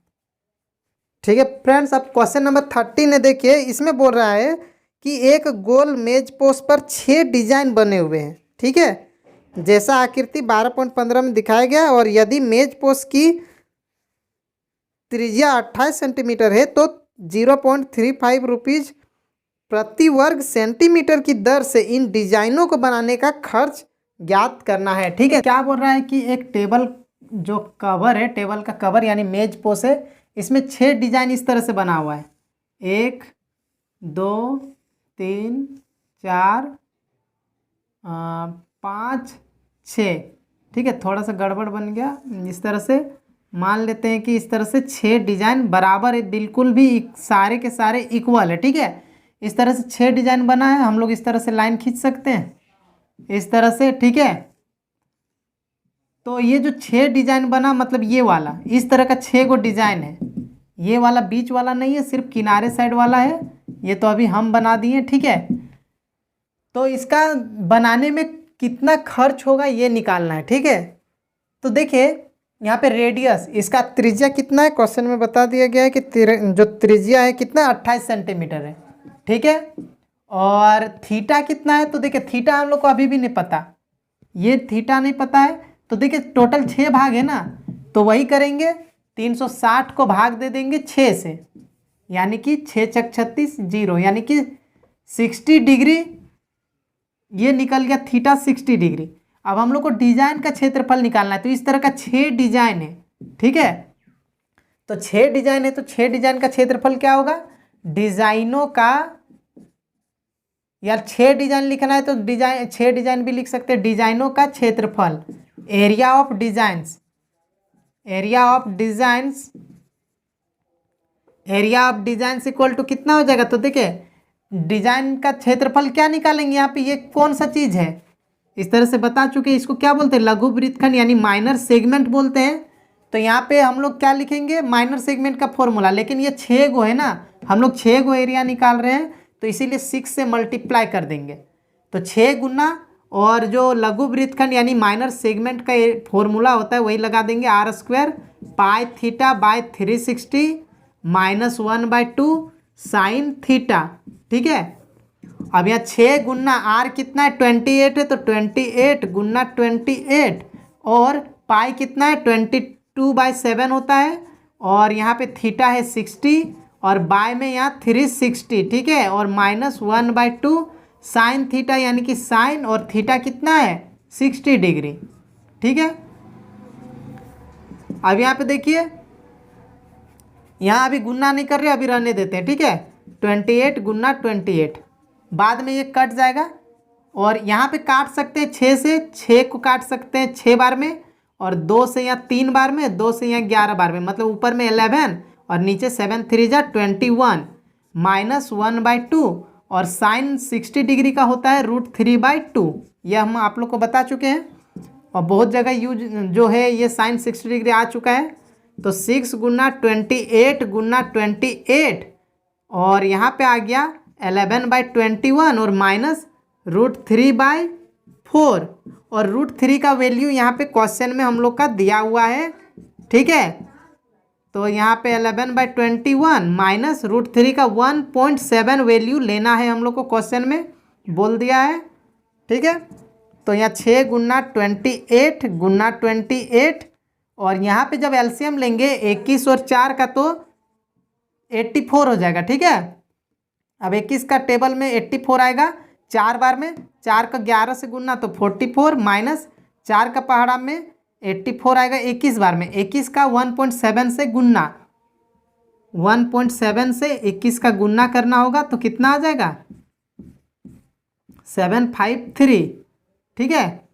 ठीक है फ्रेंड्स। अब क्वेश्चन नंबर 30 है, देखिए इसमें बोल रहा है कि एक गोल मेज पोस्ट पर 6 डिजाइन बने हुए हैं। ठीक है, जैसा आकृति 12.15 में दिखाया गया, और यदि मेज पोस्ट की त्रिज्या 28 सेंटीमीटर है तो 0.35 रुपीज़ प्रति वर्ग सेंटीमीटर की दर से इन डिजाइनों को बनाने का खर्च ज्ञात करना है। ठीक है, क्या बोल रहा है कि एक टेबल जो कवर है, टेबल का कवर यानी मेज पोस्ट है, इसमें 6 डिजाइन इस तरह से बना हुआ है, 1 2 3 4 5 6। ठीक है, थोड़ा सा गड़बड़ बन गया, इस तरह से मान लेते हैं कि इस तरह से 6 डिजाइन बराबर है, बिल्कुल भी सारे के सारे इक्वल है। ठीक है, इस तरह से 6 डिजाइन बना है, हम लोग इस तरह से लाइन खींच सकते हैं इस तरह से। ठीक है, तो ये जो 6 डिजाइन बना, मतलब ये वाला इस तरह का 6 गो डिजाइन है, ये वाला बीच वाला नहीं है, सिर्फ किनारे साइड वाला है, ये तो अभी हम बना दिए। ठीक है, तो इसका बनाने में कितना खर्च होगा ये निकालना है। ठीक है, तो देखिए यहाँ पे रेडियस, इसका त्रिज्या कितना है, क्वेश्चन में बता दिया गया है कि जो त्रिज्या है कितना, 28 सेंटीमीटर है। ठीक है, और थीटा कितना है, तो देखिए थीटा हम लोग को अभी भी नहीं पता, ये थीटा नहीं पता है। तो देखिए टोटल 6 भाग है ना, तो वही करेंगे, 360 को भाग दे देंगे 6 से, यानी कि 6 छक 36 0, यानी कि 60 डिग्री ये निकल गया, थीटा 60 डिग्री। अब हम लोग को डिजाइन का क्षेत्रफल निकालना है, तो इस तरह का 6 डिजाइन है। ठीक है, तो 6 डिजाइन है, तो 6 डिजाइन का क्षेत्रफल क्या होगा, डिजाइनों का, या 6 डिजाइन लिखना है तो डिजाइन 6 डिजाइन भी लिख सकते हैं, डिजाइनों का क्षेत्रफल, area of designs, area of designs, area of designs equal to कितना हो जाएगा। तो देखिए डिजाइन का क्षेत्रफल क्या निकालेंगे, यहाँ पे ये कौन सा चीज है, इस तरह से बता चुके हैं, इसको क्या बोलते हैं, लघु वृत्तखंड यानी माइनर सेगमेंट बोलते हैं। तो यहाँ पे हम लोग क्या लिखेंगे, माइनर सेगमेंट का फॉर्मूला, लेकिन ये 6 गो है ना, हम लोग 6 गो एरिया निकाल रहे हैं, तो इसीलिए 6 से मल्टीप्लाई कर देंगे, तो 6 गुना, और जो लघु वृत्तखंड यानी माइनर सेगमेंट का फॉर्मूला होता है वही लगा देंगे, r² pi theta by 360 -1/2 sine theta. ठीक है, अब यहाँ 6 गुना आर कितना है, 28 है, तो 28 गुना 28, और पाई कितना है, 22/7 होता है, और यहाँ पे थीटा है 60, और बाय में यहाँ 360। ठीक है, और -1/2 साइन थीटा, यानी कि साइन और थीटा कितना है, 60 डिग्री। ठीक है, अब यहाँ पे देखिए, यहाँ अभी गुना नहीं कर रहे, अभी रहने देते हैं। ठीक है, 28 गुना 28, बाद में ये कट जाएगा, और यहाँ पे काट सकते हैं 6 से, 6 को काट सकते हैं 6 बार में, और 2 से यहाँ 3 बार में, 2 से यहाँ 11 बार में, मतलब ऊपर में 11 और नीचे 7 3 जा 21 -1/2, और साइन 60 डिग्री का होता है √3/2, यह हम आप लोग को बता चुके हैं, और बहुत जगह यूज जो है ये साइन 60 डिग्री आ चुका है। तो 6 गुना 28 गुना 28, और यहाँ पे आ गया 11/21, और माइनस √3/4, और √3 का वैल्यू यहाँ पे क्वेश्चन में हम लोग का दिया हुआ है। ठीक है, तो यहाँ पे 11/21 माइनस √3 का 1.7 वैल्यू लेना है हम लोग को, क्वेश्चन में बोल दिया है। ठीक है, तो यहाँ 6 गुना 28 गुना 28, और यहाँ पे जब एलसीएम लेंगे 21 और 4 का तो 84 हो जाएगा। ठीक है, अब 21 का टेबल में 84 आएगा 4 बार में, 4 का 11 से गुना तो 44, माइनस 4 का पहाड़ा में 84 आएगा 21 बार में, 21 का 1.7 से गुना, 1.7 से 21 का गुना करना होगा, तो कितना आ जाएगा, 753, ठीक है।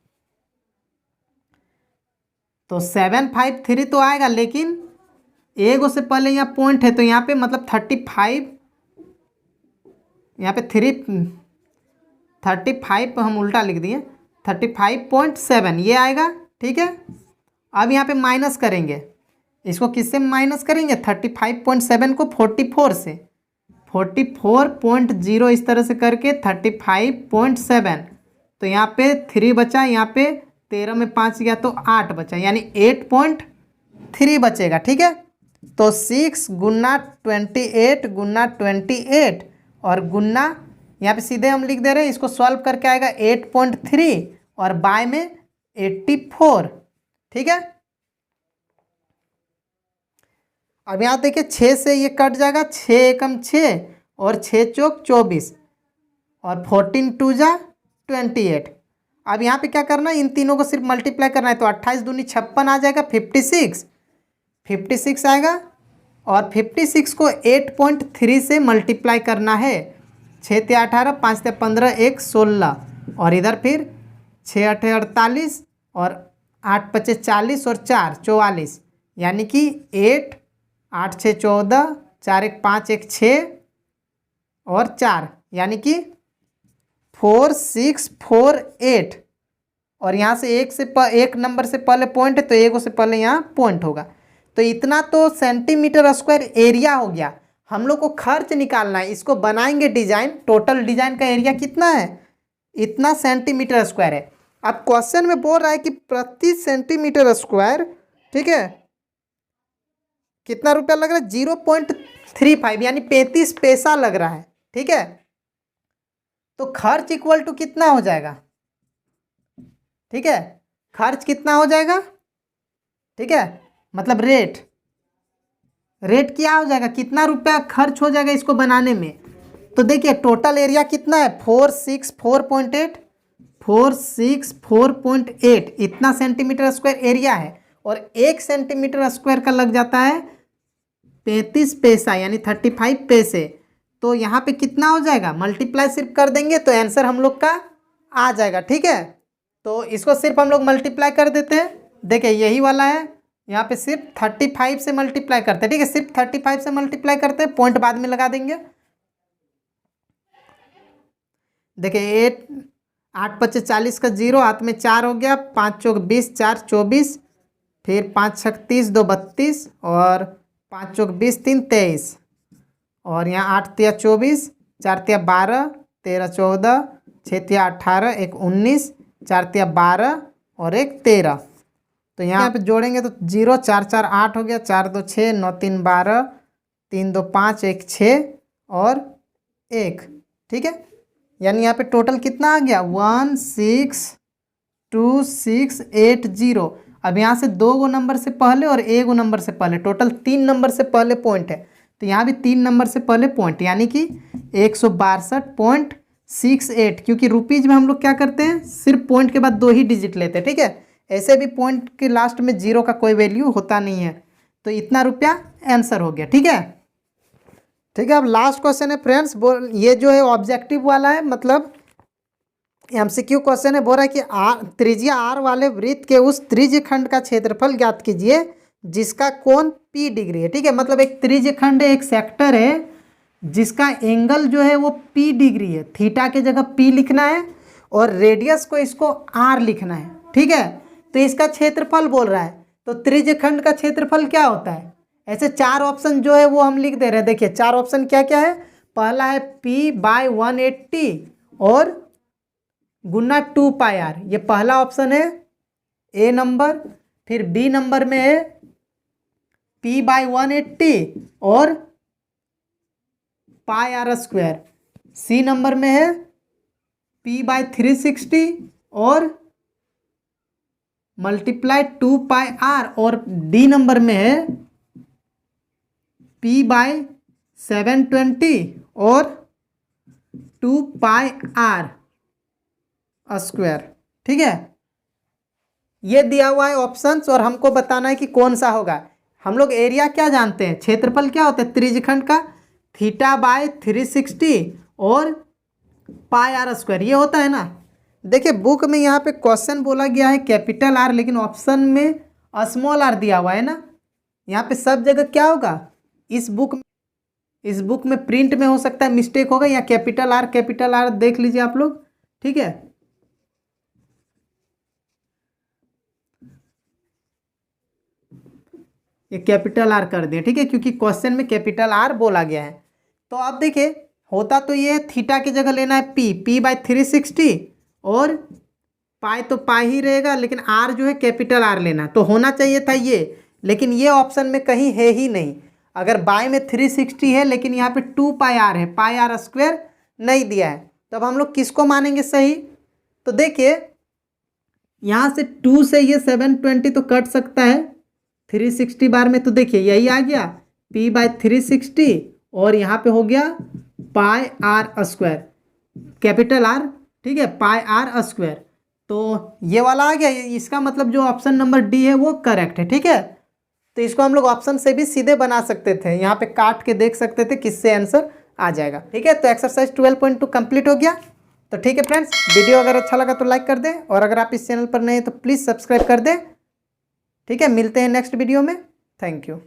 तो 753 तो आएगा, लेकिन एगो से पहले यहाँ पॉइंट है तो यहाँ पे मतलब 35, यहाँ पे 35 हम उल्टा लिख दिए, 35.7 ये आएगा, ठीक है। अब यहाँ पे माइनस करेंगे, इसको किससे माइनस करेंगे, 35.7 को 44 से, 44.0 इस तरह से करके 35.7, तो यहाँ पे 3 बचा, यहाँ पे 13 में 5 गया तो 8 बचा, यानी 8.3 बचेगा, ठीक है। तो 6 गुना 28 गुना 28 और गुना यहाँ पे सीधे हम लिख दे रहे हैं, इसको सॉल्व करके आएगा 8.3 और बाय में 84, ठीक है। अब यहाँ देखिए 6 से ये कट जाएगा, 6 एकम 6 और 6 चौक 24 और 14 टू जा 28। अब यहाँ पे क्या करना है, इन तीनों को सिर्फ मल्टीप्लाई करना है, तो 28 दूनी 56 आ जाएगा, 56 आएगा और 56 को 8.3 से मल्टीप्लाई करना है। 6 ते 18, 5 ते 15, 1 16 और इधर फिर 6 8 48 और 8 5 40 और 4 44, यानी कि 8 8 6 14, 4 1 5 1 6 और 4, यानी कि 4 6 4 8 और यहाँ से एक नंबर से पहले पॉइंट है तो एक से पहले यहाँ पॉइंट होगा। तो इतना तो सेंटीमीटर स्क्वायर एरिया हो गया। हम लोग को खर्च निकालना है, इसको बनाएंगे डिजाइन, टोटल डिजाइन का एरिया कितना है, इतना सेंटीमीटर स्क्वायर है। अब क्वेश्चन में बोल रहा है कि प्रति सेंटीमीटर स्क्वायर, ठीक है, कितना रुपया लग रहा है, 0.35 यानी 35 पैसा लग रहा है, ठीक है। तो खर्च इक्वल टू कितना हो जाएगा, ठीक है, खर्च कितना हो जाएगा, ठीक है, मतलब रेट क्या हो जाएगा, कितना रुपया खर्च हो जाएगा इसको बनाने में। तो देखिए टोटल एरिया कितना है, 464.8 इतना सेंटीमीटर स्क्वायर एरिया है और 1 सेंटीमीटर स्क्वायर का लग जाता है 35 पैसा यानी 35 पैसे। तो यहाँ पे कितना हो जाएगा, मल्टीप्लाई सिर्फ कर देंगे तो आंसर हम लोग का आ जाएगा, ठीक है। तो इसको सिर्फ हम लोग मल्टीप्लाई कर देते हैं, देखिए यही वाला है, यहाँ पे सिर्फ 35 से मल्टीप्लाई करते हैं, ठीक है, सिर्फ 35 से मल्टीप्लाई करते हैं, पॉइंट बाद में लगा देंगे। देखिए 8 5 40 का 0, हाथ में 4 हो गया, 5 चौक 20, 4 24, फिर 5 6 30, 2 32 और 5 चौक 20, 3 23 और यहाँ 8 तिया 24, 4 तिया 12, 13 14, 6 तिया 18, 1 19, 4 तिया 12 और 1 13। तो यहाँ पे जोड़ेंगे तो 0 4 4 8 हो गया, 4 2 6, 9 3 12, 3 2 5, 1 6 और 1, ठीक है। यानी यहाँ पे टोटल कितना आ गया, 162,680। अब यहाँ से 2 गो नंबर से पहले और 1 गो नंबर से पहले, टोटल 3 नंबर से पहले पॉइंट है, तो यहाँ भी 3 नंबर से पहले पॉइंट, यानी कि 162.68, क्योंकि रुपीज़ में हम लोग क्या करते हैं, सिर्फ पॉइंट के बाद 2 ही डिजिट लेते हैं, ठीक है। ऐसे भी पॉइंट के लास्ट में 0 का कोई वैल्यू होता नहीं है। तो इतना रुपया आंसर हो गया, ठीक है, ठीक है। अब लास्ट क्वेश्चन है फ्रेंड्स, ये जो है ऑब्जेक्टिव वाला है, मतलब एमसीक्यू क्वेश्चन है। बोल रहा है कि त्रिज्या आर वाले वृत्त के उस त्रिज्य खंड का क्षेत्रफल ज्ञात कीजिए जिसका कोण P डिग्री है, ठीक है। मतलब एक त्रिज्य खंड है, एक सेक्टर है जिसका एंगल जो है वो P डिग्री है, थीटा के जगह P लिखना है और रेडियस को इसको R लिखना है, ठीक है। तो इसका क्षेत्रफल बोल रहा है, तो त्रिज्य खंड का क्षेत्रफल क्या होता है। ऐसे 4 ऑप्शन जो है वो हम लिख दे रहे हैं। देखिए 4 ऑप्शन क्या क्या है, पहला है P/180 और गुना 2πr, ये पहला ऑप्शन है ए नंबर। फिर बी नंबर में है P/180 और πr²। सी नंबर में है P/360 और मल्टीप्लाई 2πr और डी नंबर में है P/720 और 2πr², ठीक है। ये दिया हुआ है ऑप्शंस और हमको बताना है कि कौन सा होगा। हम लोग एरिया क्या जानते हैं, क्षेत्रफल क्या होता है त्रिज्यखंड का, θ/360 और पाई आर स्क्वायर, ये होता है ना। देखिए बुक में यहाँ पे क्वेश्चन बोला गया है कैपिटल आर, लेकिन ऑप्शन में स्मॉल आर दिया हुआ है ना। यहाँ पे सब जगह क्या होगा, इस बुक में प्रिंट में हो सकता है मिस्टेक होगा, या कैपिटल आर देख लीजिए आप लोग, ठीक है। ये कैपिटल आर कर दिया, ठीक है, क्योंकि क्वेश्चन में कैपिटल आर बोला गया है। तो अब देखिए होता तो ये थीटा की जगह लेना है पी बाई 360, और पाई तो पाई ही रहेगा, लेकिन आर जो है कैपिटल आर लेना, तो होना चाहिए था ये, लेकिन ये ऑप्शन में कहीं है ही नहीं। अगर बाई में 360 है, लेकिन यहाँ पे 2 पाई आर है, पाई आर स्क्वायर नहीं दिया है, तो अब हम लोग किसको मानेंगे सही। तो देखिए यहाँ से 2 से ये 720 तो कट सकता है 360 बार में, तो देखिए यही आ गया p बाई 360, और यहाँ पे हो गया पाई आर स्क्वायर, कैपिटल आर, ठीक है, पाई आर स्क्वायर। तो ये वाला आ गया, इसका मतलब जो ऑप्शन नंबर डी है वो करेक्ट है, ठीक है। तो इसको हम लोग ऑप्शन से भी सीधे बना सकते थे, यहाँ पे काट के देख सकते थे किससे आंसर आ जाएगा, ठीक है। तो एक्सरसाइज 12.2 कंप्लीट हो गया। तो ठीक है फ्रेंड्स, वीडियो अगर अच्छा लगा तो लाइक कर दें, और अगर आप इस चैनल पर नए हैं तो प्लीज़ सब्सक्राइब कर दें, ठीक है। मिलते हैं नेक्स्ट वीडियो में, थैंक यू।